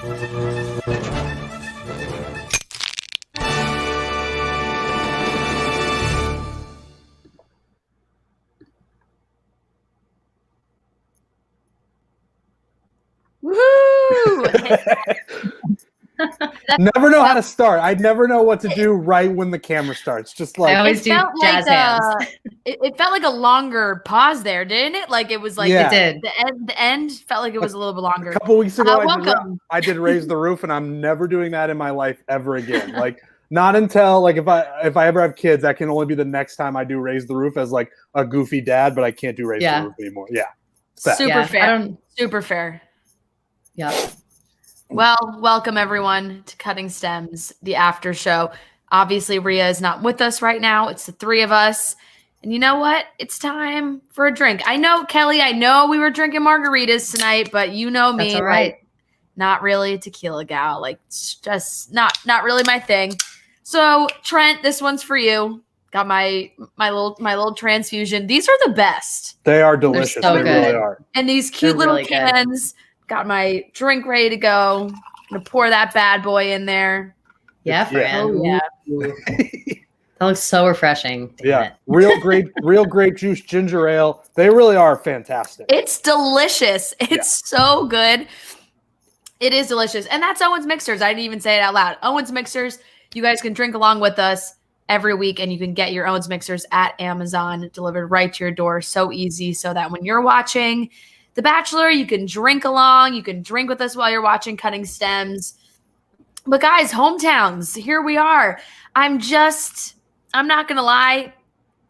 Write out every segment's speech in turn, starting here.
Woohoo! Never know how to start. I'd never know what to do right when the camera starts. Just like I always do jazz hands. It felt like a longer pause there, didn't it? Like it was like Yeah. It did. The end felt like it was a little bit longer. A couple weeks ago, welcome. I did Raise the Roof, and I'm never doing that in my life ever again. Like not until like if I ever have kids, that can only be the next time I do Raise the Roof as like a goofy dad, but I can't do Raise the Roof anymore. Yeah. Super fair. Super fair. Yeah. Well, welcome everyone to Cutting Stems, the after show. Obviously, Rhea is not with us right now. It's the three of us. And you know what? It's time for a drink. I know, Kelly, we were drinking margaritas tonight, but you know me. That's all right. Like, not really a tequila gal. Like, it's just not really my thing. So, Trent, this one's for you. Got my little transfusion. These are the best. They are delicious. So they good. really are. And these cute little really cans. Got my drink ready to go. I'm gonna pour that bad boy in there. Yeah, friend. Oh yeah. That looks so refreshing. Damn it. real grape juice ginger ale. They really are fantastic. It's delicious. It's so good. It is delicious. And that's Owen's Mixers. I didn't even say it out loud. Owen's Mixers. You guys can drink along with us every week, and you can get your Owen's Mixers at Amazon delivered right to your door. So easy, so that when you're watching The Bachelor, you can drink along. You can drink with us while you're watching Cutting Stems. But guys, hometowns, here we are. I'm not going to lie,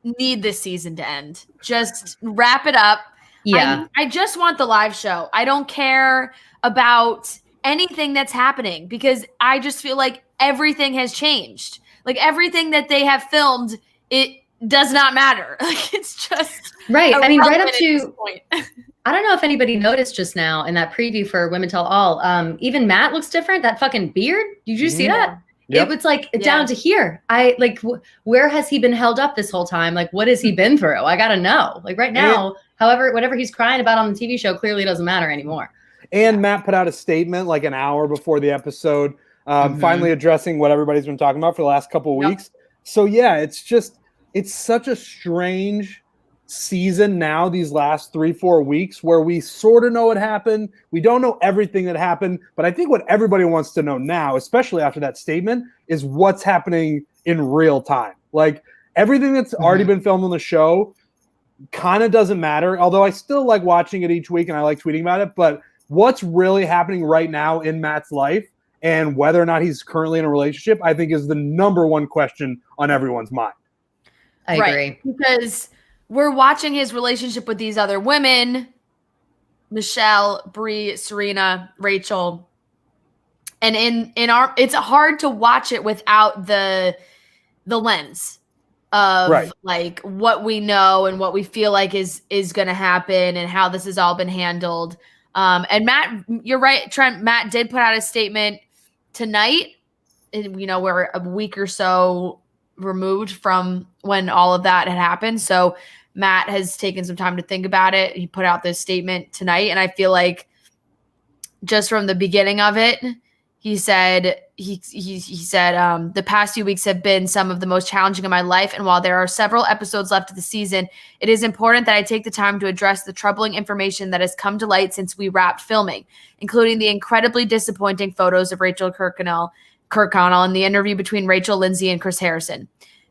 need this season to end. Just wrap it up. Yeah. I just want the live show. I don't care about anything that's happening because I just feel like everything has changed. Like everything that they have filmed, it does not matter. Like it's just right. I mean, right up to this point. I don't know if anybody noticed just now in that preview for Women Tell All. Even Matt looks different. That fucking beard. Did you see that? Yep. It was like down to here. I like, where has he been held up this whole time? Like, what has he been through? I got to know. Like right now, whatever he's crying about on the TV show clearly doesn't matter anymore. And Matt put out a statement like an hour before the episode, finally addressing what everybody's been talking about for the last couple of weeks. So yeah, it's such a strange season now, these last 3-4 weeks, where we sort of know what happened. We don't know everything that happened, but I think what everybody wants to know now, especially after that statement, is what's happening in real time. Like everything that's already been filmed on the show kind of doesn't matter, although I still like watching it each week and I like tweeting about it. But what's really happening right now in Matt's life and whether or not he's currently in a relationship, I think is the number one question on everyone's mind. I agree. Because we're watching his relationship with these other women, Michelle, Bree, Serena, Rachael. And in our, it's hard to watch it without the lens of like what we know and what we feel like is going to happen and how this has all been handled. And Matt, you're right, Trent, Matt did put out a statement tonight. And, you know, we're a week or so removed from when all of that had happened. So Matt has taken some time to think about it. He put out this statement tonight, and I feel like just from the beginning of it, he said the past few weeks have been some of the most challenging of my life, and while there are several episodes left of the season, it is important that I take the time to address the troubling information that has come to light since we wrapped filming, including the incredibly disappointing photos of Rachael Kirkconnell in the interview between Rachel Lindsay and Chris Harrison.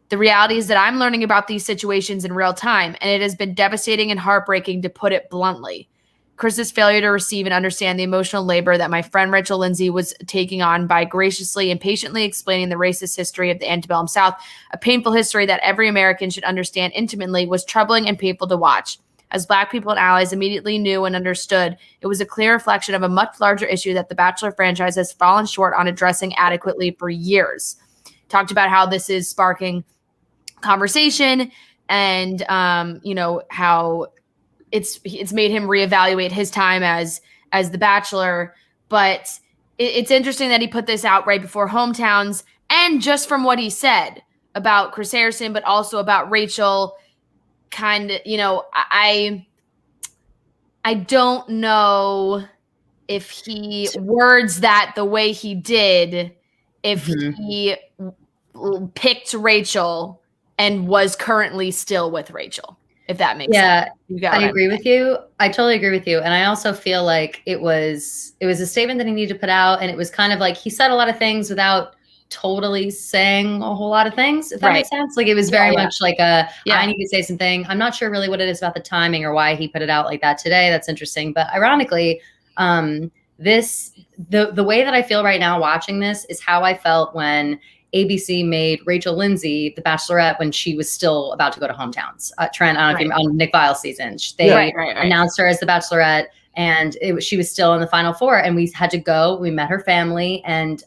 The reality is that I'm learning about these situations in real time, and it has been devastating and heartbreaking, to put it bluntly. Chris's failure to receive and understand the emotional labor that my friend Rachel Lindsay was taking on by graciously and patiently explaining the racist history of the antebellum South, a painful history that every American should understand intimately, was troubling and painful to watch. As Black people and allies immediately knew and understood, it was a clear reflection of a much larger issue that the Bachelor franchise has fallen short on addressing adequately for years. Talked about how this is sparking conversation and you know, how it's made him reevaluate his time as the Bachelor. But it's interesting that he put this out right before hometowns, and just from what he said about Chris Harrison, but also about Rachael, kind of, you know, I don't know if he words that the way he did, if he picked Rachael and was currently still with Rachael, if that makes sense. I agree with you. I totally agree with you. And I also feel like it was a statement that he needed to put out. And it was kind of like he said a lot of things without totally saying a whole lot of things, if that makes sense. Like it was very much like I need to say something. I'm not sure really what it is about the timing or why he put it out like that today. That's interesting. But ironically, the way that I feel right now watching this is how I felt when ABC made Rachel Lindsay the Bachelorette when she was still about to go to Hometowns. Trent, I don't know if you're on Nick Vile's season. They announced her as the Bachelorette, and she was still in the final 4, and we had to go. We met her family, and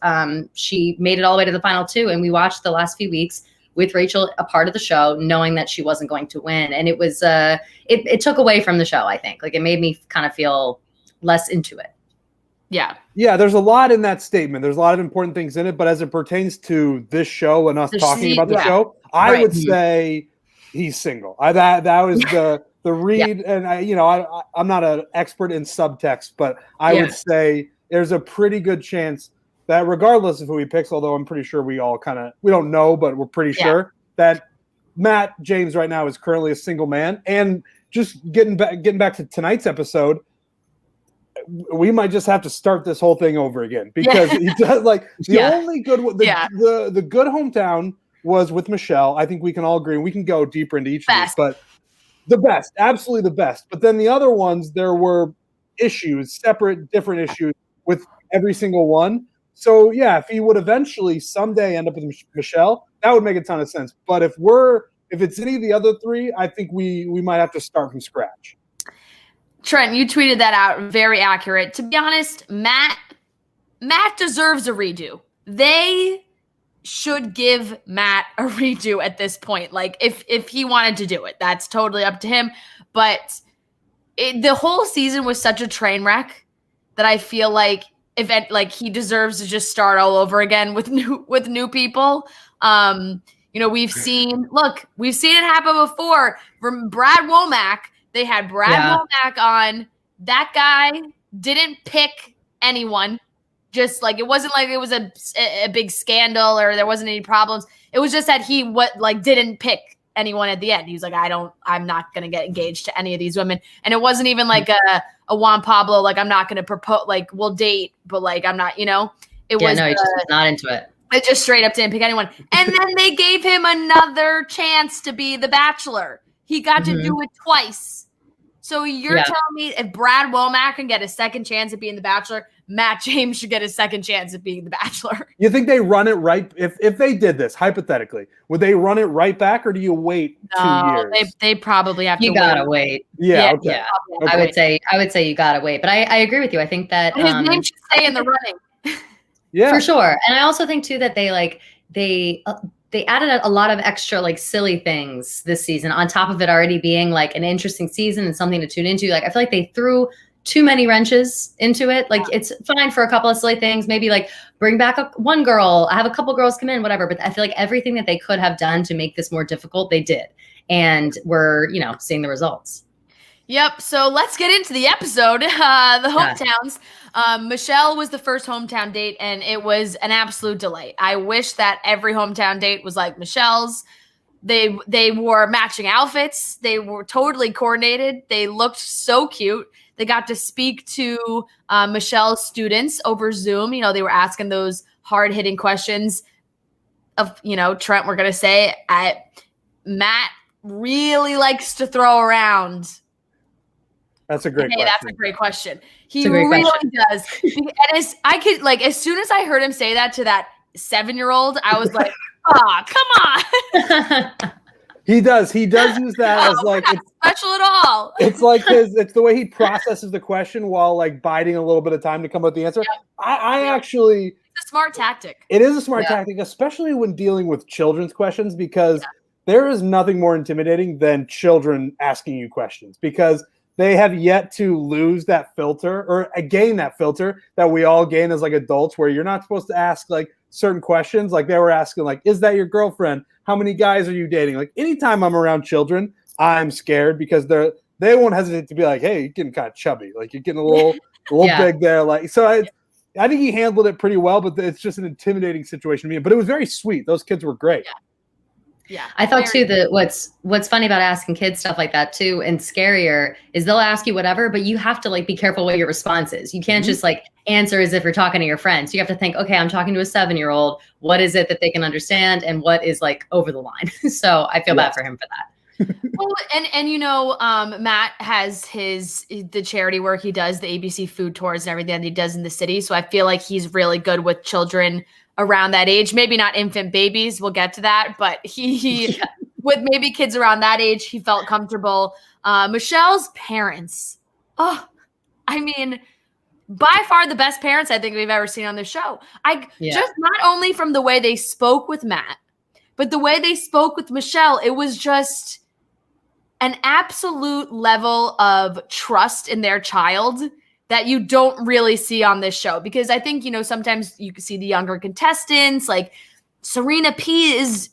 she made it all the way to the final 2, and we watched the last few weeks with Rachael a part of the show, knowing that she wasn't going to win. And it was it took away from the show, I think. Like it made me kind of feel less into it. Yeah, there's a lot in that statement. There's a lot of important things in it, but as it pertains to this show and us talking about the show, I would say he's single. That was the read, and I'm not an expert in subtext, but I would say there's a pretty good chance that regardless of who he picks, although I'm pretty sure we don't know, but we're pretty sure that Matt James right now is currently a single man. And just getting back to tonight's episode, we might just have to start this whole thing over again because he does only good the good hometown was with Michelle. I think we can all agree. We can go deeper into each of these, but the best, absolutely the best. But then the other ones, there were issues, different issues with every single one. So if he would eventually someday end up with Michelle, that would make a ton of sense. But if it's any of the other 3, I think we might have to start from scratch. Trent, you tweeted that out. Very accurate. To be honest, Matt deserves a redo. They should give Matt a redo at this point. Like if he wanted to do it, that's totally up to him. But the whole season was such a train wreck that I feel like he deserves to just start all over again with new people. We've seen it happen before. From Brad Womack. They had Brad Womack on. That guy didn't pick anyone. Just like it wasn't like it was a big scandal or there wasn't any problems. It was just that he didn't pick anyone at the end. He was like, I'm not gonna get engaged to any of these women. And it wasn't even like a Juan Pablo, like I'm not gonna propose, like we'll date, but like I'm not, It was he just was not into it. It just straight up didn't pick anyone. And then they gave him another chance to be the Bachelor. He got to do it twice. So you're telling me if Brad Womack can get a second chance at being the Bachelor, Matt James should get a second chance at being the Bachelor? You think they run it right? If they did this, hypothetically, would they run it right back or do you wait 2 years? They probably have to wait. You gotta wait. Yeah. Okay. Yeah. Okay. I would say you gotta wait. But I agree with you. I think that his name should stay in the running. Yeah. For sure. And I also think too that they added a lot of extra silly things this season on top of it already being an interesting season and something to tune into. I feel like they threw too many wrenches into it. It's fine for a couple of silly things, maybe bring back one girl, have a couple girls come in, whatever. But I feel like everything that they could have done to make this more difficult, they did. And we're, seeing the results. Yep. So let's get into the episode. The hometowns. Michelle was the first hometown date, and it was an absolute delight. I wish that every hometown date was like Michelle's. They wore matching outfits. They were totally coordinated. They looked so cute. They got to speak to Michelle's students over Zoom. They were asking those hard-hitting questions of, Trent, we're going to say, Matt really likes to throw around. That's a great question. That's a great question. He really does. And as soon as I heard him say that to that 7-year-old, I was like, oh, come on. He does use that as it's not special at all. It's it's the way he processes the question while biding a little bit of time to come up with the answer. Yep. I actually, it's a smart tactic. It is a smart tactic, especially when dealing with children's questions, because there is nothing more intimidating than children asking you questions, because they have yet to lose that filter or gain that filter that we all gain as adults, where you're not supposed to ask certain questions. They were asking is that your girlfriend? How many guys are you dating? Anytime I'm around children, I'm scared because they won't hesitate to be like, hey, you're getting kind of chubby. You're getting a little a little big there. Like, so I think he handled it pretty well, but it's just an intimidating situation to me. But it was very sweet. Those kids were great. Yeah, I thought too that what's funny about asking kids stuff like that too, and scarier, is they'll ask you whatever, but you have to like be careful what your response is. You can't just like answer as if you're talking to your friends. You have to think, okay, I'm talking to a 7-year-old. What is it that they can understand, and what is like over the line? So I feel bad for him for that. Well, and you know, Matt has the charity work he does, the ABC food tours and everything that he does in the city. So I feel like he's really good with children around that age. Maybe not infant babies. We'll get to that, but he with maybe kids around that age, he felt comfortable. Michelle's parents. Oh, I mean, by far the best parents I think we've ever seen on the show. Just not only from the way they spoke with Matt, but the way they spoke with Michelle, it was just an absolute level of trust in their child that you don't really see on this show. Because I think, you know, sometimes you can see the younger contestants, like Serena P is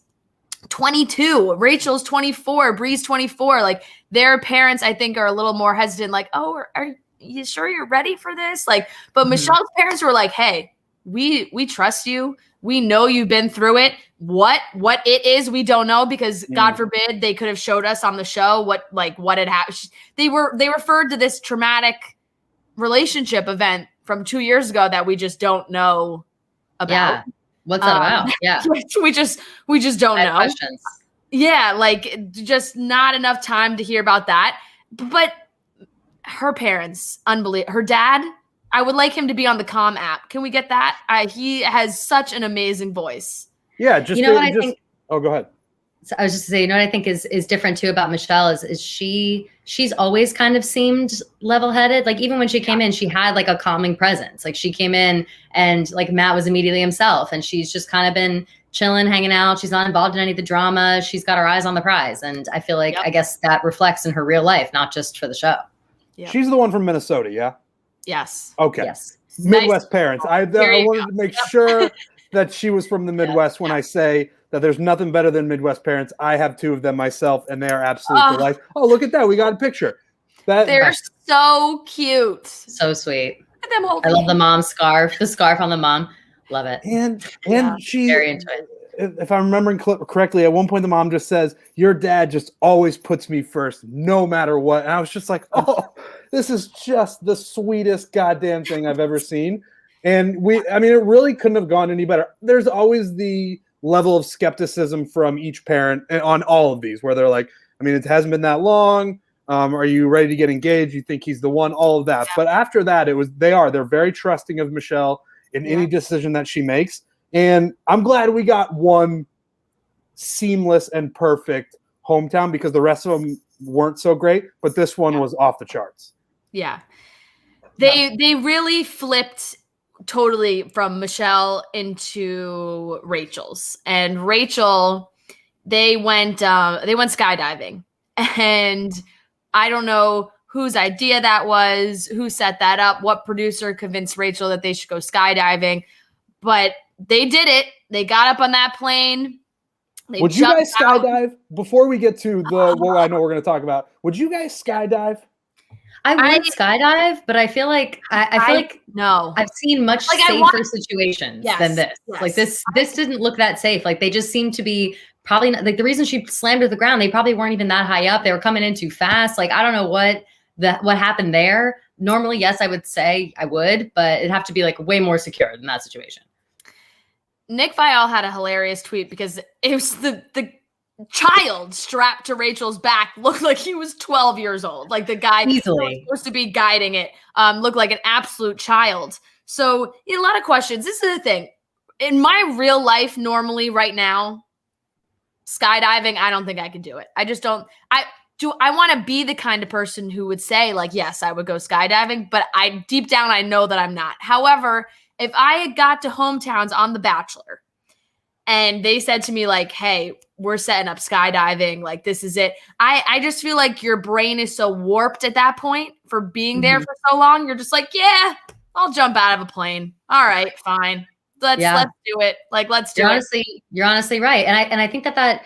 22, Rachel's 24, Bree's 24. Like their parents, I think, are a little more hesitant, like, oh, are you sure you're ready for this? Like, but Michelle's parents were like, hey, we trust you. We know you've been through it. What it is, we don't know, because God forbid they could have showed us on the show what had happened. They referred to this traumatic relationship event from 2 years ago that we just don't know about. Yeah. What's that about? Yeah. we just don't know. Questions. Yeah, like just not enough time to hear about that. But her parents, unbelievable. Her dad, I would like him to be on the Calm app. Can we get that? He has such an amazing voice. Yeah, just you know what I think. Oh, go ahead. So I was just to say, you know what I think is different too about Michelle is she's always kind of seemed level-headed. Like even when she came in, she had like a calming presence. Like she came in and like Matt was immediately himself, and she's just kind of been chilling, hanging out. She's not involved in any of the drama. She's got her eyes on the prize, and I feel like I guess that reflects in her real life, not just for the show. Yep. She's the one from Minnesota, yeah. Yes. Okay. Yes. Midwest parents. I wanted to make sure that she was from the Midwest when I say that there's nothing better than Midwest parents. I have 2 of them myself, and they are absolute delight. Oh, look at that. We got a picture. They're so cute. So sweet. Look at them holding. I love the mom scarf, the scarf on the mom. Love it. And she, very into it. If I'm remembering correctly, at one point the mom just says, your dad just always puts me first, no matter what. And I was just like, oh, this is just the sweetest goddamn thing I've ever seen. And it really couldn't have gone any better. There's always the level of skepticism from each parent on all of these, where they're like, I mean, it hasn't been that long. Are you ready to get engaged? You think he's the one? All of that. But after that, they're very trusting of Michelle in any decision that she makes. And I'm glad we got one seamless and perfect hometown, because the rest of them weren't so great, but this one was off the charts. Yeah. They really flipped totally from Michelle into Rachel's. And Rachel, they went skydiving. And I don't know whose idea that was, who set that up, what producer convinced Rachel that they should go skydiving, but they did it. They got up on that plane. Would you guys skydive? Before we get to what I know we're going to talk about, would you guys skydive? I would skydive, but I feel like I feel like no. I've seen much safer situations than this. Yes. Like this didn't look that safe. Like they just seem to be probably not, like the reason she slammed to the ground, they probably weren't even that high up. They were coming in too fast. Like I don't know what happened there. Normally, yes, I would say I would, but it'd have to be like way more secure than that situation. Nick Viall had a hilarious tweet because it was the child strapped to Rachel's back looked like he was 12 years old. Like the guy who was supposed to be guiding it looked like an absolute child. So a lot of questions. This is the thing. In my real life, normally right now, skydiving, I don't think I could do it. I just don't. I want to be the kind of person who would say like, yes, I would go skydiving, but deep down, I know that I'm not. However, if I got to hometowns on The Bachelor and they said to me like, hey, we're setting up skydiving, like this is it. I just feel like your brain is so warped at that point for being there for so long. You're just like, yeah, I'll jump out of a plane. All right, fine. Let's do it. Like, let's do it. You're honestly right. And I think that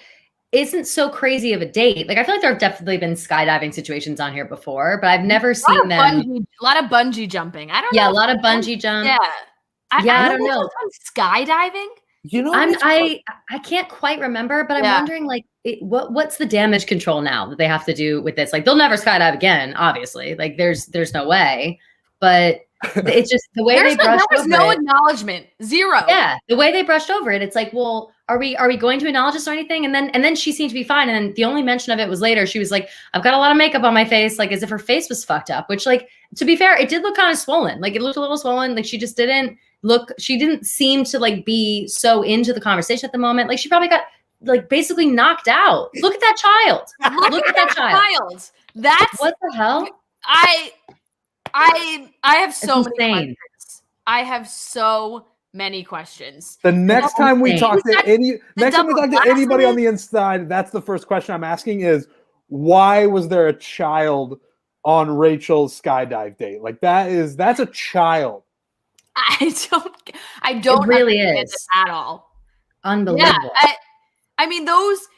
isn't so crazy of a date. Like I feel like there have definitely been skydiving situations on here before, but I've never seen them. A lot of bungee jumping. I don't know. Yeah, a lot of bungee jump. Yeah. I don't know. Skydiving? You know, I can't quite remember, but I'm wondering like what's the damage control now that they have to do with this? Like they'll never skydive again, obviously. Like there's no way. But it's just the way they brushed over it. There was no acknowledgement. Zero. Yeah, the way they brushed over it, it's like, well, are we going to acknowledge this or anything? And then she seemed to be fine. And then the only mention of it was later. She was like, I've got a lot of makeup on my face, like as if her face was fucked up. Which, like, to be fair, it did look kind of swollen. Like it looked a little swollen. Like she just didn't look. She didn't seem to like be so into the conversation at the moment. Like she probably got like basically knocked out. Look at that child. Look at that child. That's what the hell. I have so many questions. I have so many questions. The next time we talk to anybody on the inside, that's the first question I'm asking is, why was there a child on Rachel's skydive date? Like that's a child. I don't it really is at all. Unbelievable. Yeah, I mean,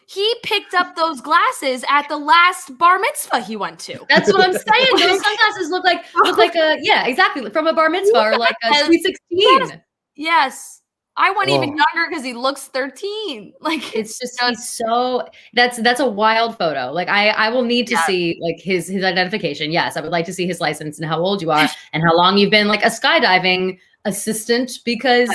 he picked up those glasses at the last bar mitzvah he went to. That's what I'm saying. Those sunglasses look like exactly from a bar mitzvah or like a Sweet 16. Yes. I went even younger because he looks 13. Like it's just he's so that's a wild photo. Like I will need to see like his identification. Yes, I would like to see his license and how old you are and how long you've been like a skydiving assistant, because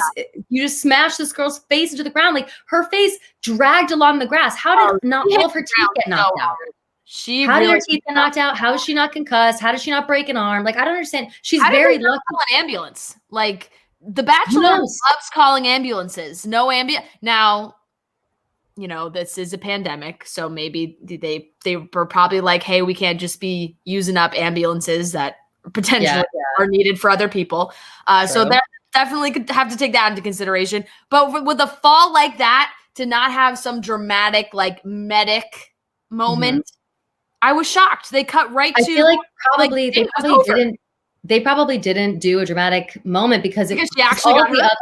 you just smashed this girl's face into the ground. Like her face dragged along the grass. How did not all of her teeth get knocked out? How did her teeth get knocked out? How is she not concussed? How does she not break an arm? Like I don't understand. She's very lucky. Call an ambulance. Like the Bachelor loves calling ambulances. No ambulance. Now, you know, this is a pandemic, so maybe they were probably like, hey, we can't just be using up ambulances that potentially are needed for other people. So they definitely could have to take that into consideration. But with a fall like that, to not have some dramatic like medic moment, I was shocked. They cut right to. I feel like they probably didn't do a dramatic moment because she actually got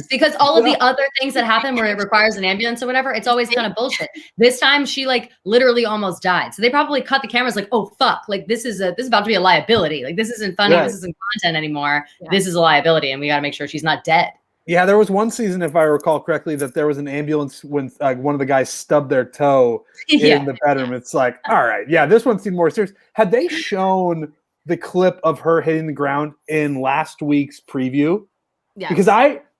because all of the other things that happen where it requires an ambulance or whatever, it's always kind of bullshit. This time she like literally almost died. So they probably cut the cameras like, oh fuck, like this is about to be a liability. Like this isn't funny, this isn't content anymore. This is a liability and we got to make sure she's not dead. Yeah, there was one season, if I recall correctly, that there was an ambulance when one of the guys stubbed their toe in the bedroom. It's like, all right, this one seemed more serious. Had they shown the clip of her hitting the ground in last week's preview? Yeah. Because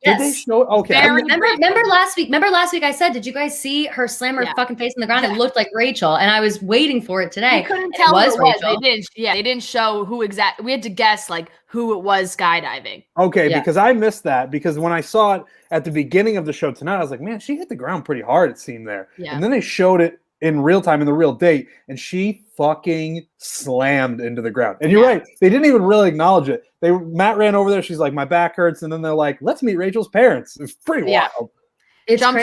did they show? Okay. Remember last week? Remember last week I said, did you guys see her slam her fucking face in the ground? It looked like Rachel, and I was waiting for it today. You couldn't tell who it was. Rachel. They didn't show who exactly. We had to guess like who it was skydiving. Okay, because I missed that, because when I saw it at the beginning of the show tonight, I was like, man, she hit the ground pretty hard, it seemed there. Yeah. And then they showed it in real time in the real date, and she fucking slammed into the ground. And you're right, they didn't even really acknowledge it. Matt ran over there, she's like, my back hurts, and then they're like, let's meet Rachel's parents. It's pretty wild. Jumped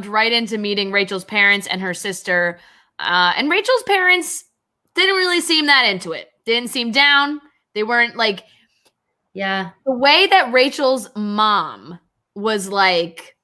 right into meeting Rachel's parents and her sister. And Rachel's parents didn't really seem that into it. Didn't seem down. They weren't like, the way that Rachel's mom was like,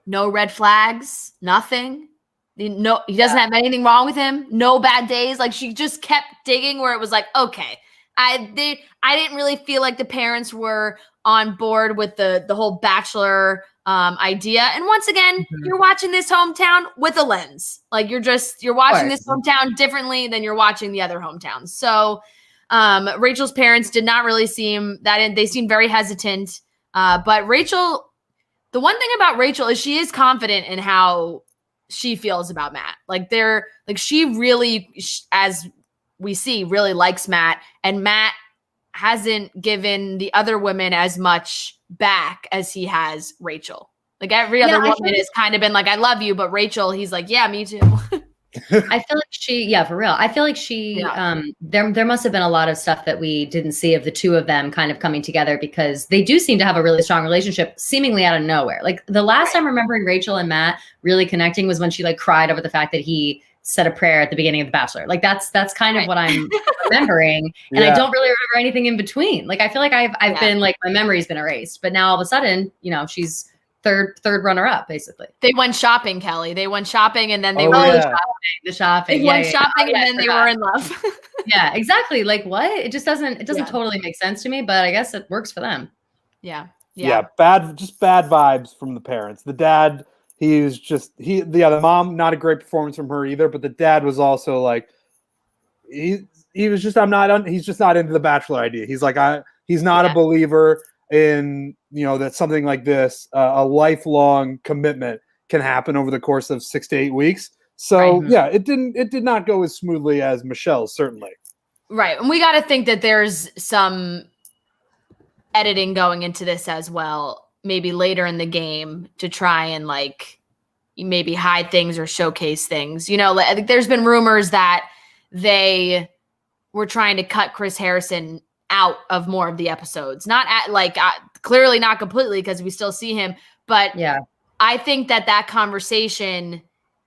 no red flags, nothing. No, he doesn't have anything wrong with him. No bad days. Like she just kept digging where it was like, okay, I didn't really feel like the parents were on board with the whole Bachelor idea. And once again, you're watching this hometown with a lens. Like you're watching this hometown differently than you're watching the other hometowns. So Rachel's parents did not really seem that they seemed very hesitant. But Rachel, the one thing about Rachel is she is confident in how she feels about Matt. Like she really, as we see, really likes Matt, and Matt hasn't given the other women as much back as he has Rachel. Like every other woman has kind of been like, I love you, but Rachel, he's like, yeah, me too. I feel like for real. I feel like there must have been a lot of stuff that we didn't see of the two of them kind of coming together, because they do seem to have a really strong relationship seemingly out of nowhere. Like the last time remembering Rachel and Matt really connecting was when she like cried over the fact that he said a prayer at the beginning of The Bachelor. Like that's kind of what I'm remembering. And I don't really remember anything in between. Like I feel like I've been like, my memory's been erased, but now all of a sudden, you know, she's third runner up, basically. They went shopping, Kelly. They went shopping, and then they were the shopping. They went shopping, and then they were in love. Yeah, exactly. Like what? It just doesn't totally make sense to me, but I guess it works for them. Yeah. Bad vibes from the parents. The dad, the mom, not a great performance from her either, but the dad was also like, he was just, he's just not into the Bachelor idea. He's like, he's not a believer in, that something like this, a lifelong commitment can happen over the course of 6 to 8 weeks. So it did not go as smoothly as Michelle's, certainly. Right. And we got to think that there's some editing going into this as well, maybe later in the game, to try and like maybe hide things or showcase things. I think there's been rumors that they were trying to cut Chris Harrison out of more of the episodes. Not clearly not completely, because we still see him, but I think that conversation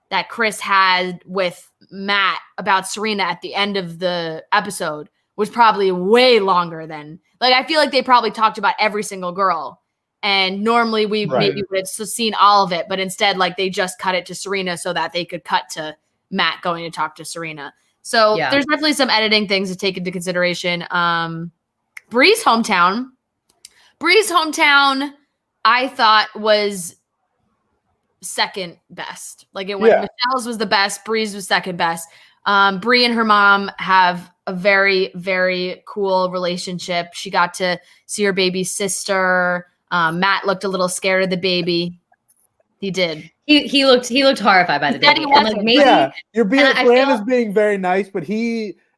that Chris had with Matt about Serena at the end of the episode was probably way longer than, I feel like they probably talked about every single girl. And normally we maybe would have seen all of it, but instead, they just cut it to Serena so that they could cut to Matt going to talk to Serena. So there's definitely some editing things to take into consideration. Bree's hometown, I thought was second best. Michelle's was the best. Bree's was second best. Bree and her mom have a very, very cool relationship. She got to see her baby sister. Matt looked a little scared of the baby. He did. He looked horrified by the baby. Fran is being very nice, but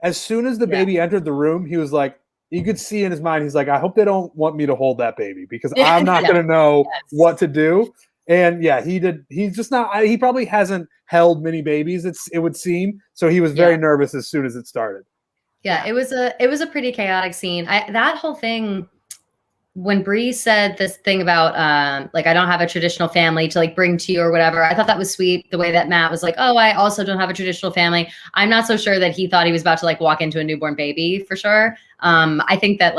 as soon as the baby entered the room, he was like, you could see in his mind, he's like, I hope they don't want me to hold that baby, because I'm not going to know what to do. And he did. He's just not. He probably hasn't held many babies. It would seem. So he was very nervous as soon as it started. Yeah, it was a pretty chaotic scene. That whole thing, when Bree said this thing about I don't have a traditional family to bring to you or whatever, I thought that was sweet. The way that Matt was like, oh, I also don't have a traditional family. I'm not so sure that he thought he was about to walk into a newborn baby for sure. I think that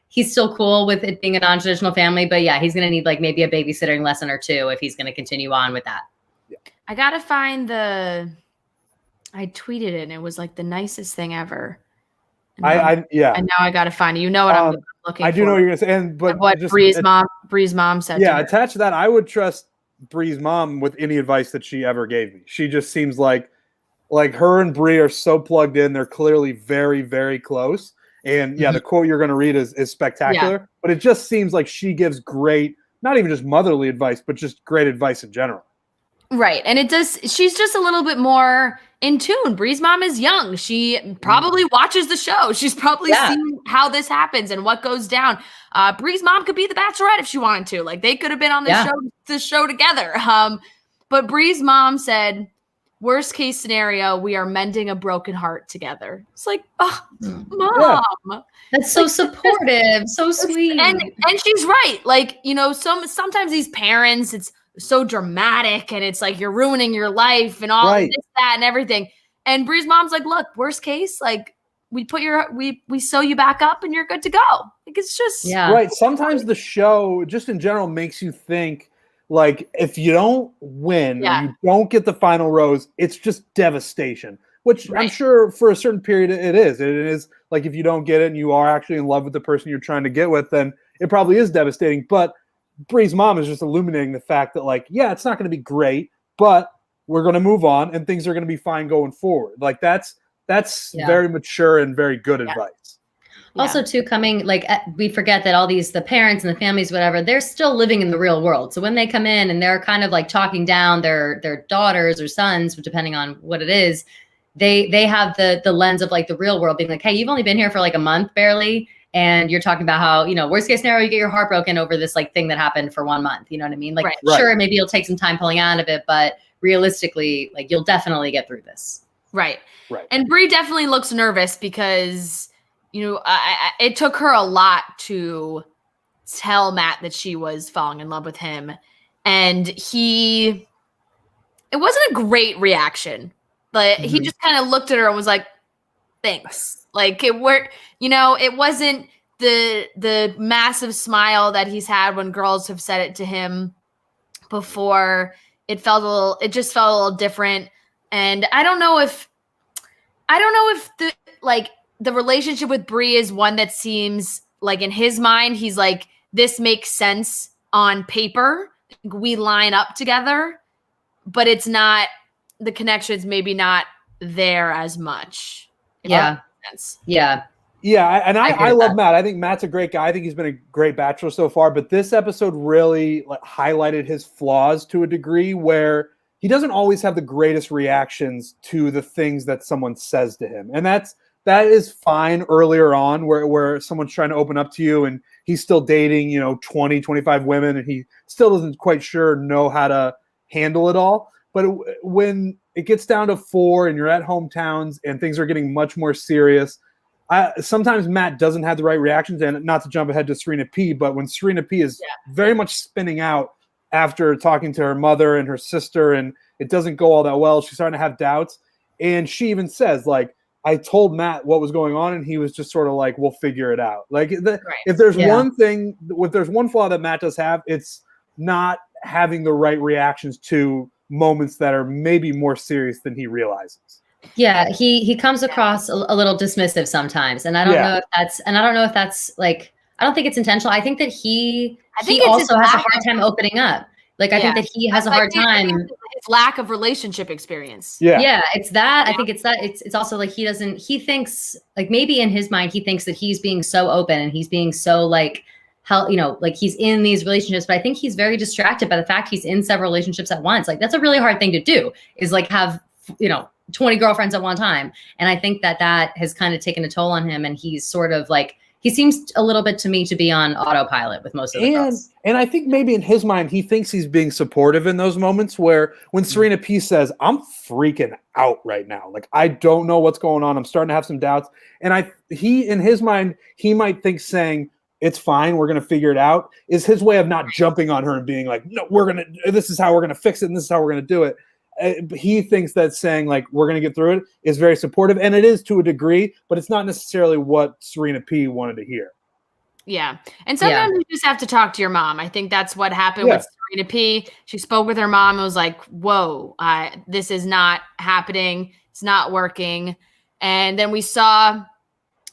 he's still cool with it being a non-traditional family, but he's going to need maybe a babysitting lesson or two if he's going to continue on with that. Yeah. I got to find I tweeted it and it was the nicest thing ever. And now I got to find it. What I'm looking for. I do know what you're going to say. But what Bree's mom said. Yeah. Attached to that, I would trust Bree's mom with any advice that she ever gave me. She just seems like her and Bree are so plugged in. They're clearly very, very close. And the quote you're going to read is spectacular, but it just seems like she gives great, not even just motherly advice, but just great advice in general. Right. And she's just a little bit more in tune. Bree's mom is young. She probably watches the show. She's probably seen how this happens and what goes down. Bree's mom could be the Bachelorette if she wanted to. They could have been on the show together. But Bree's mom said, worst case scenario, we are mending a broken heart together. It's Mom. Yeah. That's so supportive, so sweet. And she's right. Sometimes these parents, it's so dramatic and it's you're ruining your life and all this, that, and everything. And Bree's mom's look, worst case, we sew you back up and you're good to go. It's just right. Sometimes the show just in general makes you think if you don't win, you don't get the final rose, it's just devastation, which I'm sure for a certain period it is. It is if you don't get it and you are actually in love with the person you're trying to get with, then it probably is devastating. But Bree's mom is just illuminating the fact that it's not going to be great, but we're going to move on and things are going to be fine going forward. That's very mature and very good advice. Also, too, we forget that all the parents and the families, whatever, they're still living in the real world. So when they come in and they're kind of talking down their daughters or sons, depending on what it is, they have the lens of the real world being hey, you've only been here for a month barely. And you're talking about how, worst case scenario, you get your heart broken over this thing that happened for 1 month. You know what I mean? Sure, maybe you'll take some time pulling out of it, but realistically, you'll definitely get through this. Right. And Bree definitely looks nervous because it took her a lot to tell Matt that she was falling in love with him. And it wasn't a great reaction, but he just kind of looked at her and was like, thanks. It wasn't the massive smile that he's had when girls have said it to him. before. It just felt a little different. And I don't know if the relationship with Brie is one that seems like in his mind, he's like, this makes sense on paper. We line up together, but it's not, the connection's maybe not there as much. Yeah. Yeah. Yeah, and I love that. Matt. I think Matt's a great guy. I think he's been a great Bachelor so far. But this episode really highlighted his flaws to a degree where he doesn't always have the greatest reactions to the things that someone says to him. And that is fine earlier on where someone's trying to open up to you and he's still dating, 20, 25 women and he still doesn't quite know how to handle it all. But when it gets down to 4 and you're at hometowns and things are getting much more serious, sometimes Matt doesn't have the right reactions. And not to jump ahead to Serena P, but when Serena P is very much spinning out after talking to her mother and her sister and it doesn't go all that well, she's starting to have doubts. And she even says, like, I told Matt what was going on and he was just sort of like, we'll figure it out. Like if there's one flaw that Matt does have, it's not having the right reactions to moments that are maybe more serious than he realizes. Yeah, he comes across a little dismissive sometimes, and I don't know if that's like, I don't think it's intentional. I think that he also has a hard time opening up. Like I think that he has a hard time. His lack of relationship experience. Yeah, it's that. I think it's that. It's also like he thinks like maybe in his mind he thinks that he's being so open and he's being so like like he's in these relationships, but I think he's very distracted by the fact he's in several relationships at once. Like that's a really hard thing to do, is like have 20 girlfriends at one time. And I think that has kind of taken a toll on him. And he's sort of like, he seems a little bit to me to be on autopilot with most of the girls. And I think maybe in his mind, he thinks he's being supportive in those moments where when Serena P says, I'm freaking out right now. Like, I don't know what's going on. I'm starting to have some doubts. And in his mind, he might think saying, it's fine, we're going to figure it out, is his way of not jumping on her and being like, no, this is how we're going to fix it. And this is how we're going to do it. He thinks that saying like we're going to get through it is very supportive, and it is to a degree, but it's not necessarily what Serena P wanted to hear. Yeah, and sometimes you just have to talk to your mom. I think that's what happened with Serena P. She spoke with her mom and was like, "Whoa, this is not happening. It's not working." And then we saw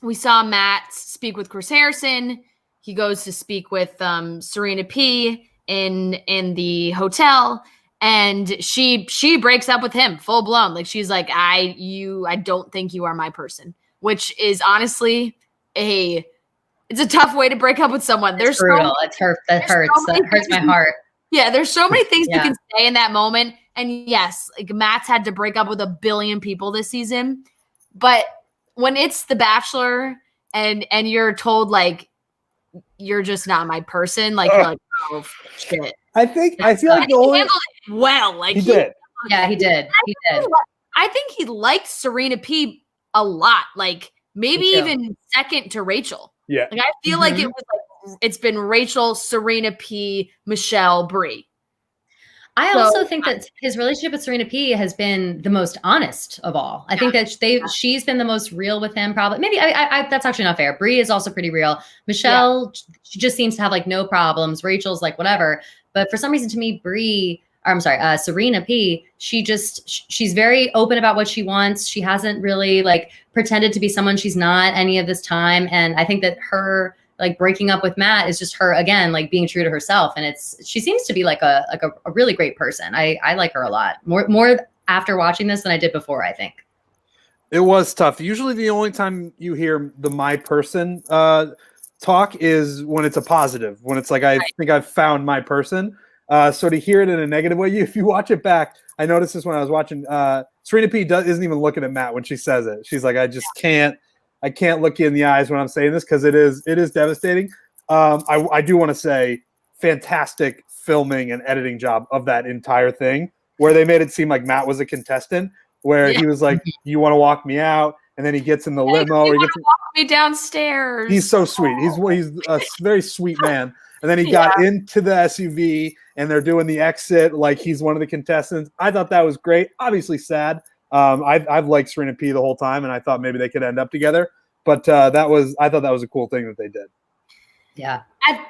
Matt speak with Chris Harrison. He goes to speak with Serena P in the hotel. And she breaks up with him full blown. Like she's like, I don't think you are my person, which is honestly it's a tough way to break up with someone. There's brutal. That hurts my heart. Yeah. There's so many things you can say in that moment. And yes, like Matt's had to break up with a billion people this season, but when it's The Bachelor and you're told like, you're just not my person. Like, you're like, oh shit. I feel like he handled it well. Like he did. Yeah, he did. I think he liked Serena P a lot. Like maybe even second to Rachael. Yeah. Like I feel like it's been Rachael, Serena P, Michelle, Brie. I also think that his relationship with Serena P has been the most honest of all. I think that she's been the most real with him. Probably, maybe that's actually not fair. Brie is also pretty real. Michelle, she just seems to have like no problems. Rachel's like whatever. But for some reason, to me, Serena P, she's very open about what she wants. She hasn't really like pretended to be someone she's not any of this time. And I think that her like breaking up with Matt is just her again, like being true to herself. And she seems to be like a really great person. I like her a lot more after watching this than I did before, I think. It was tough. Usually the only time you hear the my person talk is when it's a positive, when it's like, I think I've found my person. So to hear it in a negative way, if you watch it back, I noticed this when I was watching, Serena P isn't even looking at Matt when she says it. She's like, I can't look you in the eyes when I'm saying this because it is devastating. I do want to say fantastic filming and editing job of that entire thing where they made it seem like Matt was a contestant where he was like, you want to walk me out? And then he gets in the limo. He gets walk me downstairs. He's so sweet. He's a very sweet man. And then he got into the SUV and they're doing the exit like he's one of the contestants. I thought that was great. Obviously sad. I've liked Serena P the whole time, and I thought maybe they could end up together. But I thought that was a cool thing that they did. Yeah.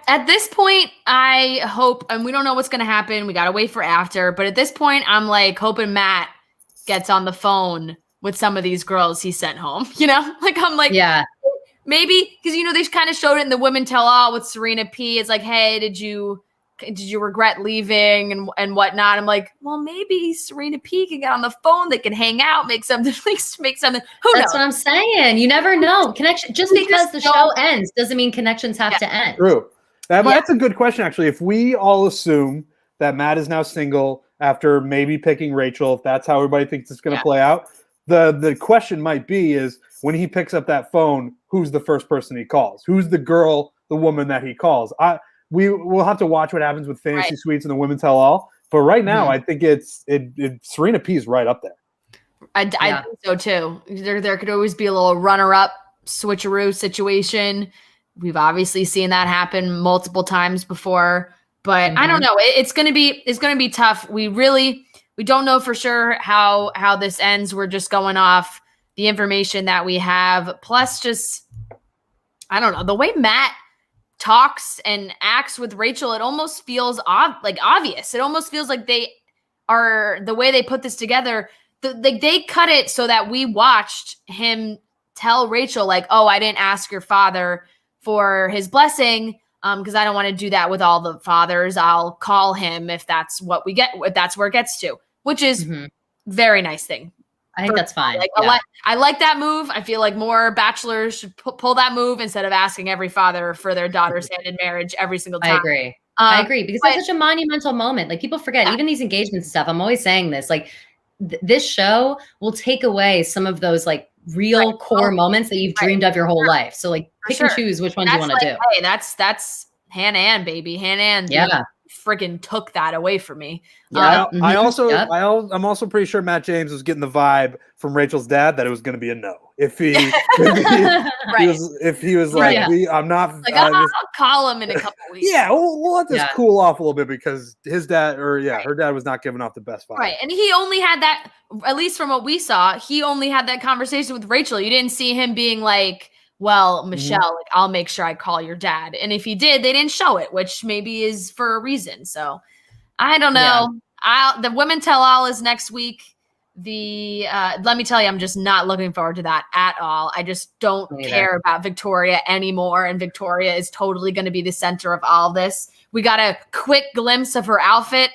At this point, I hope, and we don't know what's going to happen. We got to wait for after. But at this point, I'm like hoping Matt gets on the phone with some of these girls he sent home. Like I'm like, yeah, maybe because they kind of showed it in the Women Tell All with Serena P. It's like, hey, did you regret leaving and whatnot? I'm like, well, maybe Serena P can get on the phone. They can hang out, make something. Who that's knows? what I'm saying. You never know. Connection, just because the show ends doesn't mean connections have to end. True. That's a good question, actually. If we all assume that Matt is now single after maybe picking Rachael, if that's how everybody thinks it's going to play out, the question might be is when he picks up that phone, who's the first person he calls? Who's the woman that he calls? We'll have to watch what happens with Fantasy Suites and the Women Tell All. But right now, I think it's Serena P is right up there. I think so too. There could always be a little runner-up switcheroo situation. We've obviously seen that happen multiple times before, but I don't know. It's gonna be tough. We don't know for sure how this ends. We're just going off the information that we have. Plus, just I don't know, the way Matt talks and acts with Rachael, it almost feels obvious. It almost feels like they are the way they put this together. They cut it so that we watched him tell Rachael, like, oh, I didn't ask your father for his blessing because I don't want to do that with all the fathers. I'll call him if that's what we get, if that's where it gets to, which is very nice thing. I think that's fine. I like that move. I feel like more bachelors should pull that move instead of asking every father for their daughter's hand in marriage every single time. I agree because it's such a monumental moment. Like people forget, even these engagements and stuff. I'm always saying this, like this show will take away some of those like real core moments that you've dreamed of your whole life. So like pick and choose which ones you want to do. Hey, that's Hannah Ann, baby. Hannah Ann freaking took that away from me. I'm also pretty sure Matt James was getting the vibe from Rachel's dad that it was going to be a no. If he was like, I'm not. I'll call him in a couple weeks. Yeah, we'll let this cool off a little bit because his dad, her dad was not giving off the best vibe. Right, and he only had that. At least from what we saw, he only had that conversation with Rachael. You didn't see him being like, well, Michelle, like, I'll make sure I call your dad. And if he did, they didn't show it, which maybe is for a reason. So I don't know. The Women Tell All is next week. Let me tell you, I'm just not looking forward to that at all. I just don't care about Victoria anymore. And Victoria is totally going to be the center of all this. We got a quick glimpse of her outfit.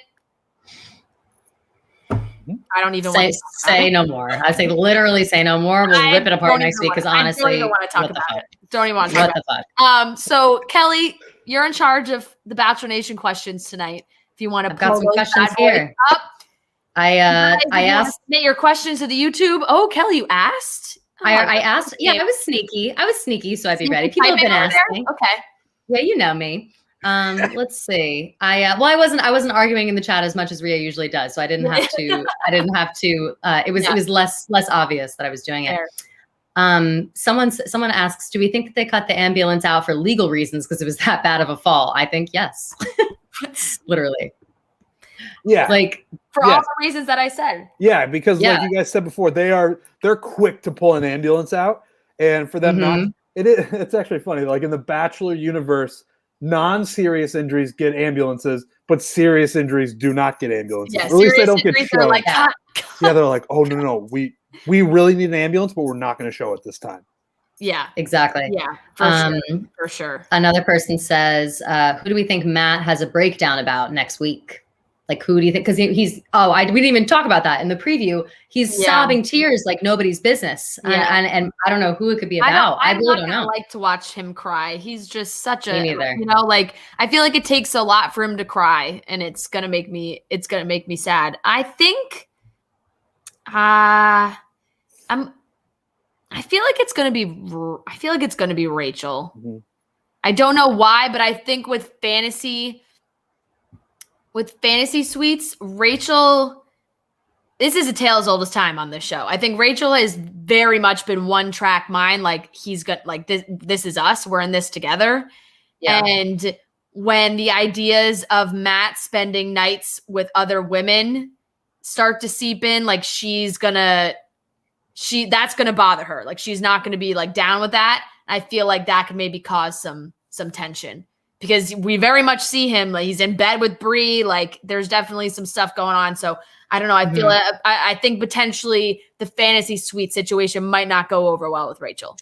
I don't even want to say no more. I say literally say no more. We'll rip it apart next week because honestly, I don't even want to talk about it. Don't even want to talk about it. What the fuck? So Kelly, you're in charge of the Bachelor Nation questions tonight. If you want to got some questions here. Up. I asked submit your questions to the YouTube. Oh, Kelly, you asked? I asked. Yeah, I was sneaky, so I'd be ready. People have been asking. Okay. Yeah, you know me. Let's see. I wasn't arguing in the chat as much as Rhea usually does, so I didn't have to. It was less obvious that I was doing it. Someone asks, do we think that they cut the ambulance out for legal reasons because it was that bad of a fall? I think yes. Literally. Yeah. Like for all the reasons that I said. Yeah, because like you guys said before, they're quick to pull an ambulance out, and for them not. It's actually funny. Like in the Bachelor universe, non-serious injuries get ambulances, but serious injuries do not get ambulances. Yeah, at least they don't get shown. Like, yeah, they're like, oh no, we really need an ambulance, but we're not going to show it this time. Yeah, exactly. Yeah, for sure. Another person says, who do we think Matt has a breakdown about next week? Like, who do you think? Because we didn't even talk about that in the preview. He's sobbing tears like nobody's business. Yeah. And I don't know who it could be about. I really don't know. I like to watch him cry. He's just such Me neither. Like I feel like it takes a lot for him to cry, and it's gonna make me sad. I think I feel like it's gonna be Rachael. Mm-hmm. I don't know why, but I think with fantasy suites, Rachael, this is a tale as old as time on this show. I think Rachael has very much been one track mind. Like he's got like this is us. We're in this together. Yeah. And when the ideas of Matt spending nights with other women start to seep in, like that's gonna bother her. Like she's not gonna be like down with that. I feel like that could maybe cause some some tension because we very much see him. Like, he's in bed with Bree. Like, there's definitely some stuff going on. So I don't know. I feel I think potentially the fantasy suite situation might not go over well with Rachael.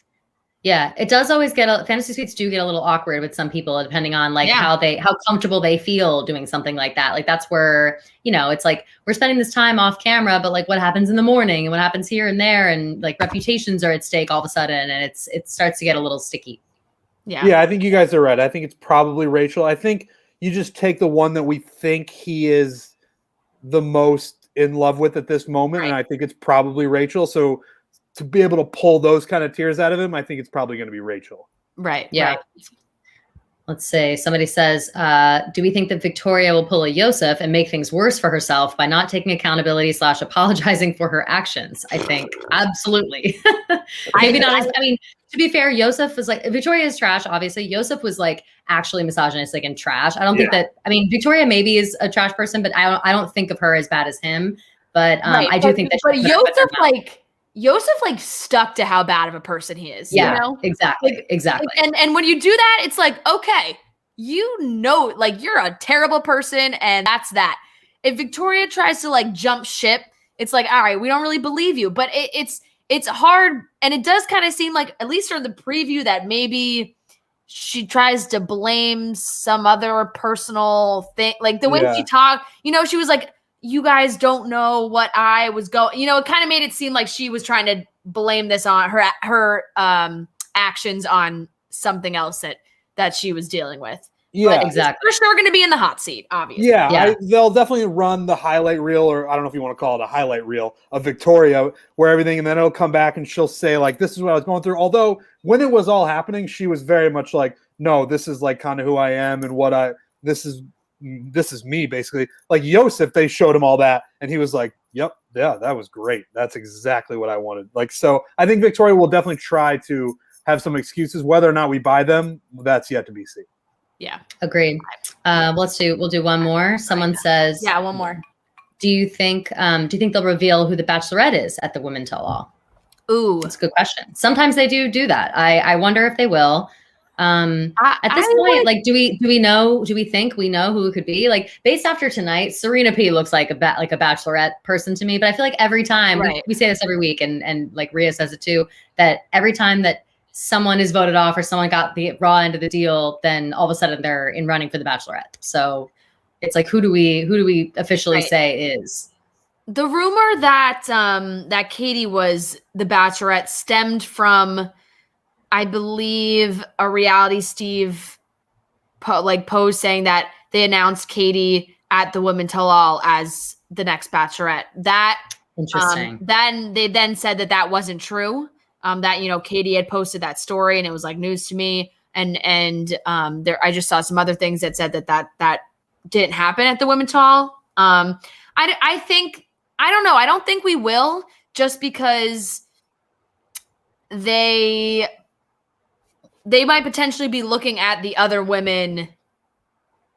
Yeah, it does always fantasy suites do get a little awkward with some people depending on like how comfortable they feel doing something like that. Like that's where, it's like we're spending this time off camera, but like what happens in the morning and what happens here and there and like reputations are at stake all of a sudden and it starts to get a little sticky. Yeah. Yeah, I think you guys are right. I think it's probably Rachael. I think you just take the one that we think he is the most in love with at this moment, and I think it's probably Rachael. So to be able to pull those kind of tears out of him, I think it's probably going to be Rachael. Right. Yeah. Right. Let's say somebody says, do we think that Victoria will pull a Yosef and make things worse for herself by not taking accountability / apologizing for her actions? I think absolutely. Maybe not. I mean, to be fair, Yosef was like, Victoria is trash. Obviously, Yosef was like actually misogynistic and trash. I don't think that, I mean, Victoria maybe is a trash person, but I don't think of her as bad as him. But I do think that. But Yosef like stuck to how bad of a person he is. Yeah, exactly. Exactly. And when you do that, it's like, okay, like you're a terrible person and that's that. If Victoria tries to like jump ship, it's like, all right, we don't really believe you. But it's hard. And it does kind of seem like, at least from the preview, that maybe she tries to blame some other personal thing. Like the way she talked, she was like, you guys don't know what I was going, it kind of made it seem like she was trying to blame this on her actions on something else that she was dealing with. Yeah, but exactly. For sure going to be in the hot seat, obviously. Yeah. They'll definitely run the highlight reel, or I don't know if you want to call it a highlight reel of Victoria, where everything, and then it'll come back and she'll say like, this is what I was going through. Although when it was all happening, she was very much like, no, this is like kind of who I am and this is me, basically. Like Yosef, they showed him all that and he was like, yep, yeah, that was great. That's exactly what I wanted. Like, so I think Victoria will definitely try to have some excuses. Whether or not we buy them, that's yet to be seen. Yeah. Agreed. We'll do one more. Someone says, one more. Do you think they'll reveal who the Bachelorette is at the Women Tell All? Ooh, that's a good question. Sometimes they do that. I wonder if they will. At this point, like, do we know? Do we think we know who it could be? Like, based after tonight, Serena P looks like a Bachelorette person to me. But I feel like every time we say this every week, and like Rhea says it too, that every time that someone is voted off or someone got the raw end of the deal, then all of a sudden they're in running for the Bachelorette. So it's like, who do we officially say is? The rumor that that Katie was the Bachelorette stemmed from, I believe, a Reality Steve post saying that they announced Katie at the Women Tell All as the next Bachelorette. That interesting. Then they said that wasn't true. That Katie had posted that story and it was like news to me. And there I just saw some other things that said that didn't happen at the Women Tell All. I think, I don't know. I don't think we will, just because they might potentially be looking at the other women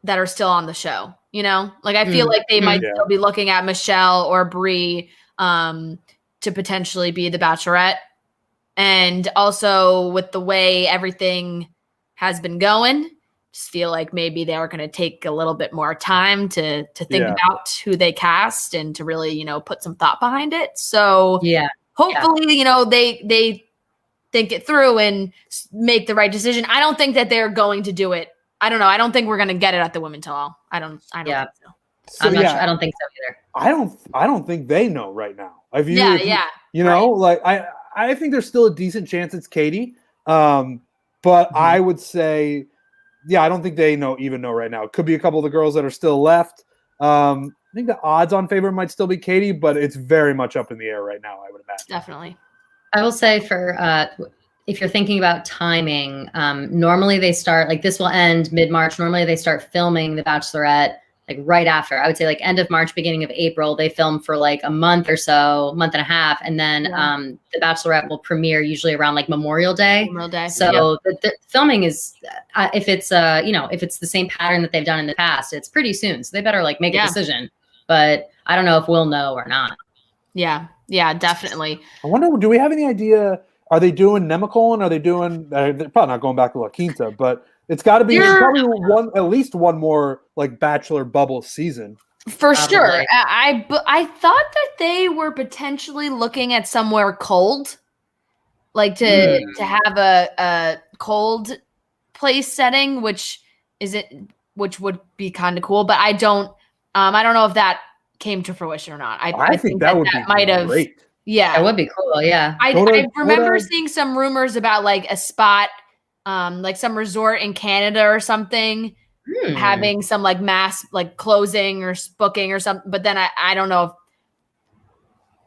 that are still on the show, Like, I feel like they might still be looking at Michelle or Bree to potentially be the Bachelorette. And also with the way everything has been going, just feel like maybe they are going to take a little bit more time to think about who they cast and to really, put some thought behind it. So hopefully, they think it through and make the right decision. I don't think that they're going to do it. I don't know. I don't think we're going to get it at the Women Tell All. I don't think so. I'm not sure. I don't think so either. I don't think they know right now. Like I think there's still a decent chance it's Katie. But I would say, I don't think they even know right now. It could be a couple of the girls that are still left. I think the odds on favorite might still be Katie, but it's very much up in the air right now, I would imagine. Definitely. I will say if you're thinking about timing, normally they start, like, this will end mid-March. Normally they start filming The Bachelorette like right after. I would say like end of March, beginning of April. They film for like a month or so, month and a half. And then The Bachelorette will premiere usually around like Memorial Day. So the filming is, if it's the same pattern that they've done in the past, it's pretty soon. So they better like make a decision. But I don't know if we'll know or not. Yeah, definitely. I wonder, do we have any idea? Are they doing Nemacolin? Are they doing? They're probably not going back to La Quinta, but It's got to be probably at least one more like Bachelor bubble season. For sure. I thought that they were potentially looking at somewhere cold, like to have a cold place setting, which would be kind of cool. But I don't know if that came to fruition or not. I think that might have. Yeah, that would be cool. Yeah, I remember seeing some rumors about like a spot, like some resort in Canada or something, having some like mass like closing or booking or something. But then I don't know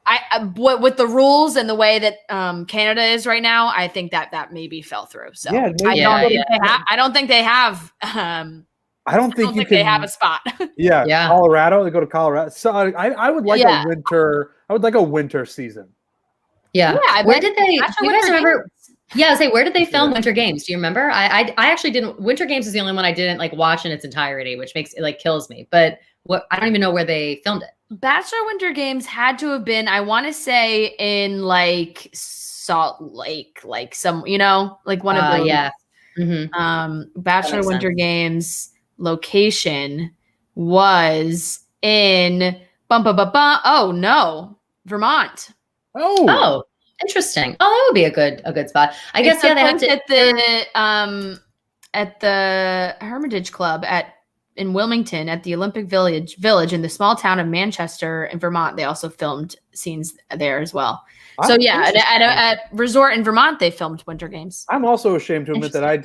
if with the rules and the way that Canada is right now, I think that maybe fell through. So I don't think they have. I don't think they have a spot. Yeah. Colorado. They go to Colorado. So I would like a winter. I would like a winter season. Yeah. Where did they? Do you guys remember? Yeah, where did they film Winter Games? Do you remember? I actually didn't. Winter Games is the only one I didn't like watch in its entirety, which makes it like kills me. But I don't even know where they filmed it. Bachelor Winter Games had to have been, I want to say, in like Salt Lake, like some, like one of those. Yeah. Bachelor Winter Games location was in oh no, Vermont. Oh, interesting. Oh, that would be a good spot. I guess they have to at the Hermitage Club in Wilmington at the Olympic Village in the small town of Manchester in Vermont. They also filmed scenes there as well. So at a resort in Vermont, they filmed Winter Games. I'm also ashamed to admit that I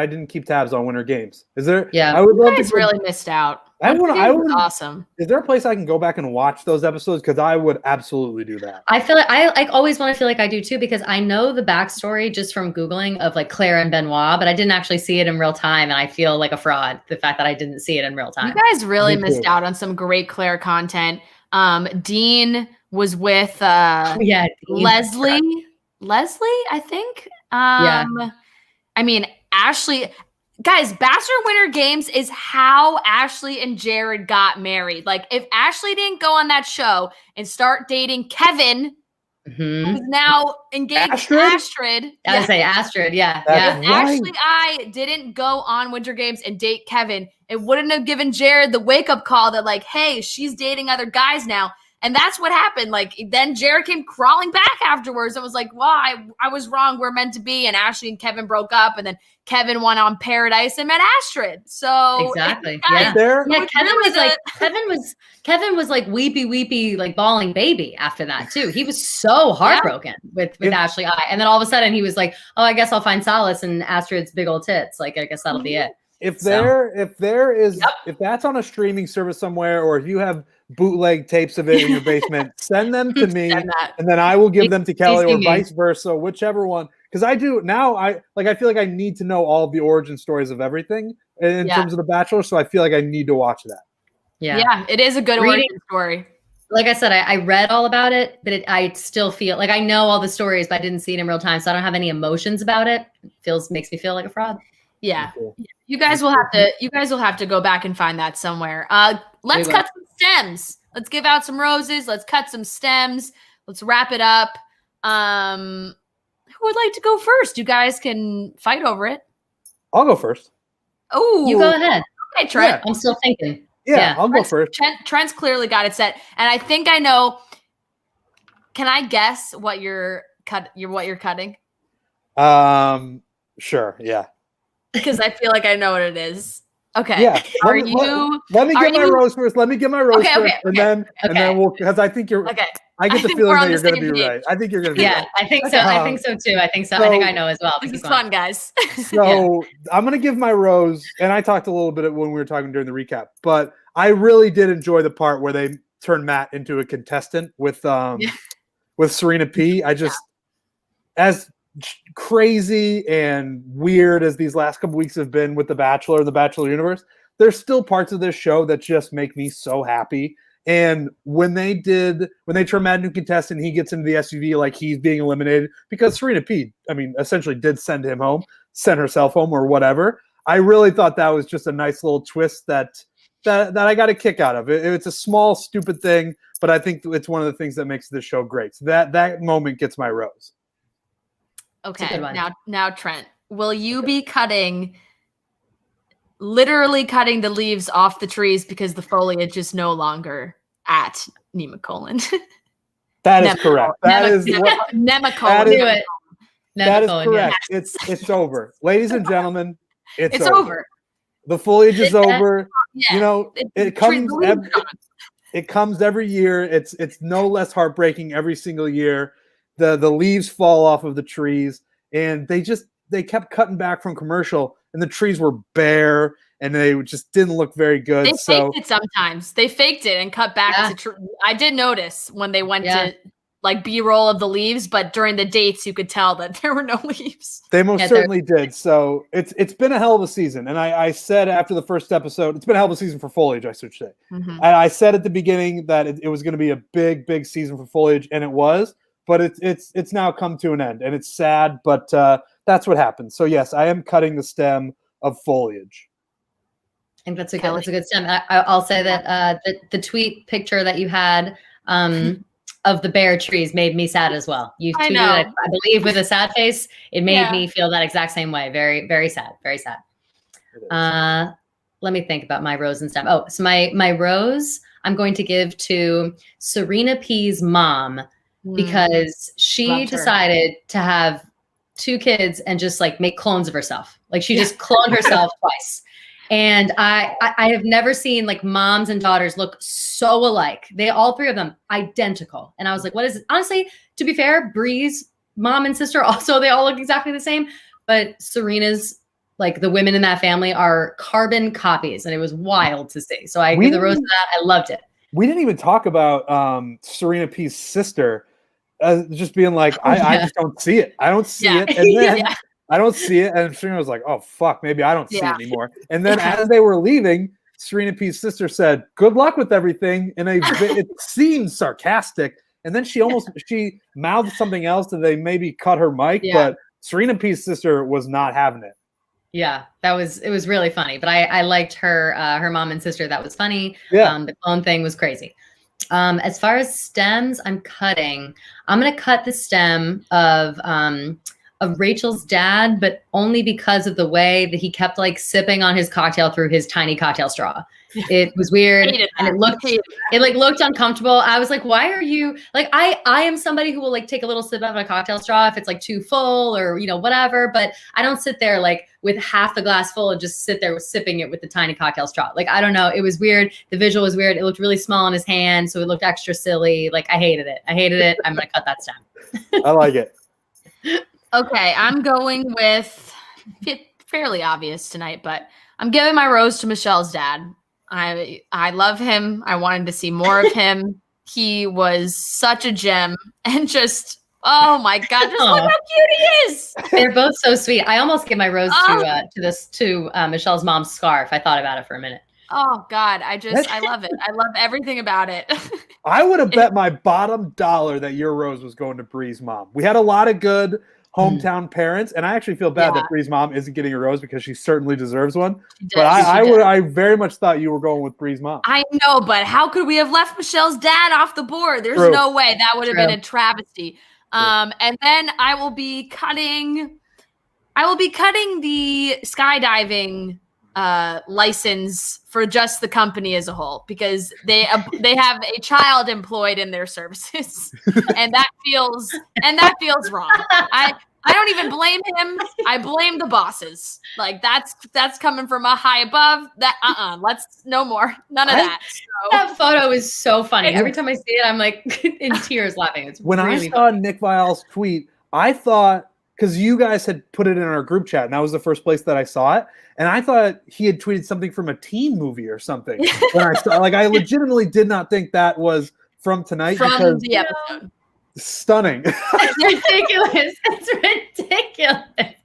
didn't keep tabs on Winter Games. Is there? Yeah, I would love to. Really missed out. I would. Awesome. Is there a place I can go back and watch those episodes? Because I would absolutely do that. I feel like I always want to feel like I do too, because I know the backstory just from Googling of like Claire and Benoit, but I didn't actually see it in real time, and I feel like a fraud. The fact that I didn't see it in real time. You guys really missed out on some great Claire content. Dean was with Leslie, I think. I mean, Ashley. Guys, Bachelor Winter Games is how Ashley and Jared got married. Like, if Ashley didn't go on that show and start dating Kevin, who's now engaged to Astrid. I would say Astrid, yeah. If Ashley I didn't go on Winter Games and date Kevin, it wouldn't have given Jared the wake-up call that, like, hey, she's dating other guys now. And that's what happened. Like, then Jared came crawling back afterwards and was like, well, I was wrong. We're meant to be. And Ashley and Kevin broke up. And then Kevin went on Paradise and met Astrid. So exactly. Kevin was like weepy, like bawling baby after that too. He was so heartbroken with Ashley I. And then all of a sudden he was like, oh, I guess I'll find solace in Astrid's big old tits. Like, I guess that'll be it. If that's on a streaming service somewhere, or if you have bootleg tapes of it in your basement, send them to me, and then I will give them to Kelly, or vice versa, whichever one. Because I do now, I feel like I need to know all of the origin stories of everything in terms of The Bachelor, so I feel like I need to watch that. Yeah, it is a good origin story. Like I said, I read all about it, but I still feel like I know all the stories, but I didn't see it in real time, so I don't have any emotions about it. Makes me feel like a fraud. Yeah. You guys will have to go back and find that somewhere. Let's cut some stems. Let's give out some roses. Let's cut some stems. Let's wrap it up. Who would like to go first? You guys can fight over it. I'll go first. Oh, you go ahead. Okay, Trent. Yeah, I'm still thinking. Yeah, I'll go first. Trent's clearly got it set, and I think I know. Can I guess what you're cutting? Sure. Yeah. Because I feel like I know what it is. Okay. Yeah. Let me get my rose first. Let me get my rose first, and then we'll, because I think you're. Okay. I get the feeling that you're going to be right. I think you're going to be right. I think so. I think so too. I think so. I think I know as well. This is fun, guys. So I'm going to give my rose, and I talked a little bit when we were talking during the recap, but I really did enjoy the part where they turned Matt into a contestant with Serena P. As crazy and weird as these last couple weeks have been with The Bachelor and The Bachelor universe, there's still parts of this show that just make me so happy. And when they turned Matt into contestant, he gets into the SUV like he's being eliminated, because Serena P, essentially did send herself home or whatever. I really thought that was just a nice little twist that I got a kick out of. It's a small, stupid thing, but I think it's one of the things that makes this show great. So that moment gets my rose. Okay, now Trent, will you be cutting literally cutting the leaves off the trees because the foliage is no longer at Nemacolin. That is correct. That is Nemacolin. That is correct. Yeah. It's over. Ladies and gentlemen, it's over. The foliage is over. Yeah. You know, it comes every year. It's no less heartbreaking every single year. The leaves fall off of the trees, and they kept cutting back from commercial, and the trees were bare, and they just didn't look very good. They faked it sometimes. They faked it and cut back to trees. I did notice when they went to like B-roll of the leaves, but during the dates you could tell that there were no leaves. They most certainly did. So it's been a hell of a season. And I said after the first episode, it's been a hell of a season for foliage, I should say. Mm-hmm. And I said at the beginning that it was going to be a big season for foliage, and it was, but it's now come to an end, and it's sad, but that's what happened. So yes, I am cutting the stem of foliage. I think that's a good stem. I'll say that the tweet picture that you had of the bare trees made me sad as well. You tweeted it, I believe, with a sad face. It made me feel that exact same way. Very, very sad. Very sad. Let me think about my rose and stem. Oh, so my rose I'm going to give to Serena P's mom because she decided to have 2 kids and just like make clones of herself. Like she just cloned herself twice. And I have never seen like moms and daughters look so alike. All 3 of them identical. And I was like, what is it? Honestly, to be fair, Bree's mom and sister also, they all look exactly the same. But Serena's, like the women in that family are carbon copies. And it was wild to see. So I give the rose to that. I loved it. We didn't even talk about Serena P's sister just being like, I just don't see it. I don't see it. And then I don't see it. And Serena was like, oh, fuck, maybe I don't see it anymore. And then as they were leaving, Serena P's sister said, good luck with everything. And it seemed sarcastic. And then she mouthed something else that they maybe cut her mic. But Serena P's sister was not having it. Yeah, it was really funny. But I liked her mom and sister. That was funny. Yeah. The clone thing was crazy. As far as stems, I'm going to cut the stem of Rachael's dad, but only because of the way that he kept like sipping on his cocktail through his tiny cocktail straw. It was weird and it looked uncomfortable. I was like, why are you like, I am somebody who will like take a little sip out of a cocktail straw if it's like too full or, whatever, but I don't sit there like with half the glass full and just sit there sipping it with the tiny cocktail straw. Like, I don't know. It was weird. The visual was weird. It looked really small in his hand. So it looked extra silly. Like I hated it. I'm going to cut that stem. I like it. Okay, I'm going with fairly obvious tonight, but I'm giving my rose to Michelle's dad. I love him. I wanted to see more of him. He was such a gem, and just oh my god, just look how cute he is. They're both so sweet. I almost give my rose to Michelle's mom's scarf. I thought about it for a minute. Oh God, I love it. I love everything about it. I would have bet my bottom dollar that your rose was going to Bree's mom. We had a lot of good hometown parents, and I actually feel bad that Bree's mom isn't getting a rose because she certainly deserves one. But I very much thought you were going with Bree's mom. I know, but how could we have left Michelle's dad off the board? There's no way. That would have been a travesty. And then I will be cutting the skydiving license for just the company as a whole, because they have a child employed in their services, and that feels wrong. I don't even blame him. I blame the bosses. Like that's coming from a high above. That let's no more. None of that. So. That photo is so funny. Every time I see it, I'm like in tears laughing. It's when really I saw Nick Viall's tweet, I thought, because you guys had put it in our group chat, and that was the first place that I saw it. And I thought he had tweeted something from a teen movie or something. When I saw, I legitimately did not think that was from tonight. From the episode. Stunning. It's ridiculous. It's ridiculous.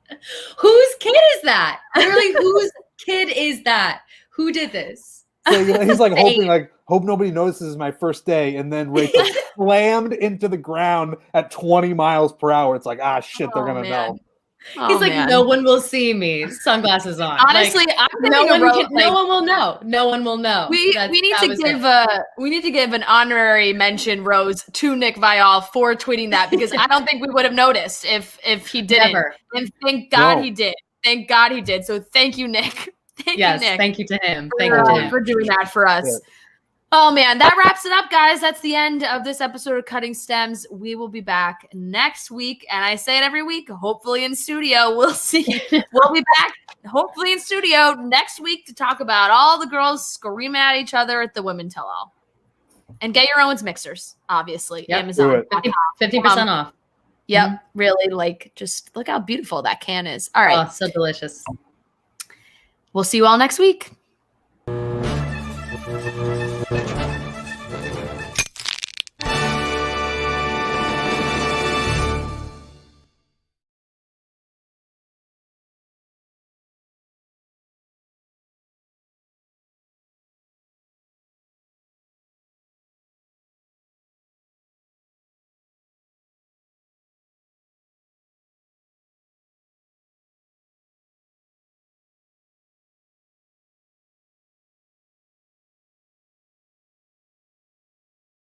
Whose kid is that? Literally, whose kid is that? Who did this? So he's like hope nobody notices my first day, and then Rachel slammed into the ground at 20 miles per hour. It's like, shit, they're gonna know. He's like, no one will see me. Sunglasses on. Honestly, no one will know. No one will know. We need to give an honorary mention rose to Nick Viall for tweeting that, because I don't think we would have noticed if he didn't. Never. And thank God he did. Thank God he did. So thank you, Nick. Thank you, Nick. Thank you to him. Thank you to him for doing that for us. Yeah. Oh, man, that wraps it up, guys. That's the end of this episode of Cutting Stems. We will be back next week. And I say it every week, hopefully in studio. We'll see. We'll be back, hopefully in studio next week to talk about all the girls screaming at each other at the Women Tell All. And get your Owens mixers, obviously. Yep. Amazon. 50% off. Yep. Mm-hmm. Really, like, just look how beautiful that can is. All right. Oh, so delicious. We'll see you all next week.